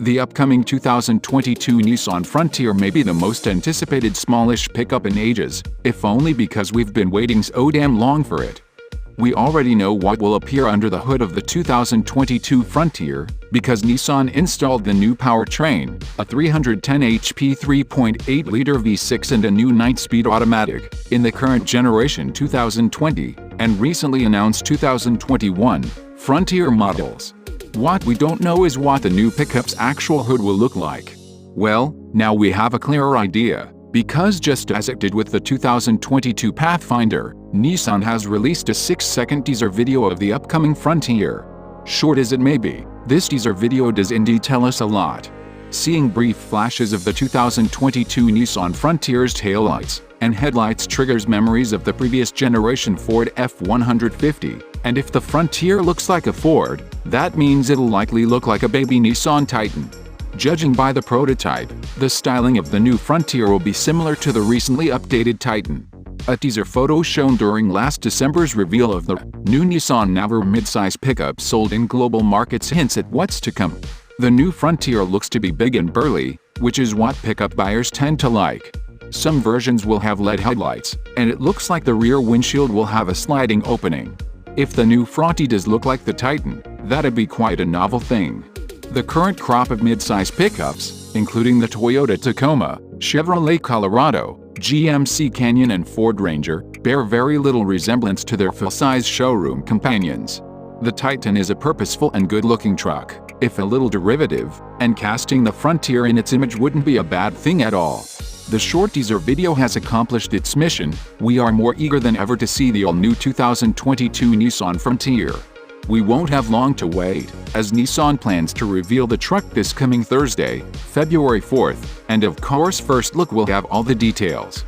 The upcoming 2022 Nissan Frontier may be the most anticipated smallish pickup in ages, if only because we've been waiting so damn long for it. We already know what will appear under the hood of the 2022 Frontier, because Nissan installed the new Powertrain, a 310 HP 3.8-liter V6 and a new 9-speed automatic, in the current generation 2020, and recently announced 2021, Frontier models. What we don't know is what the new pickup's actual hood will look like. Well, now we have a clearer idea, because just as it did with the 2022 Pathfinder, Nissan has released a 6-second teaser video of the upcoming Frontier. Short as it may be, this teaser video does indeed tell us a lot. Seeing brief flashes of the 2022 Nissan Frontier's taillights and headlights triggers memories of the previous generation Ford F-150, and if the Frontier looks like a Ford, that means it'll likely look like a baby Nissan Titan. Judging by the prototype, the styling of the new Frontier will be similar to the recently updated Titan. A teaser photo shown during last December's reveal of the new Nissan Navara midsize pickup sold in global markets hints at what's to come. The new Frontier looks to be big and burly, which is what pickup buyers tend to like. Some versions will have LED headlights, and it looks like the rear windshield will have a sliding opening. If the new Frontier does look like the Titan, that'd be quite a novel thing. The current crop of midsize pickups, including the Toyota Tacoma, Chevrolet Colorado, GMC Canyon and Ford Ranger, bear very little resemblance to their full-size showroom companions. The Titan is a purposeful and good-looking truck, if a little derivative, and casting the Frontier in its image wouldn't be a bad thing at all. The short teaser video has accomplished its mission. We are more eager than ever to see the all-new 2022 Nissan Frontier. We won't have long to wait, as Nissan plans to reveal the truck this coming Thursday, February 4th, and of course First Look will have all the details.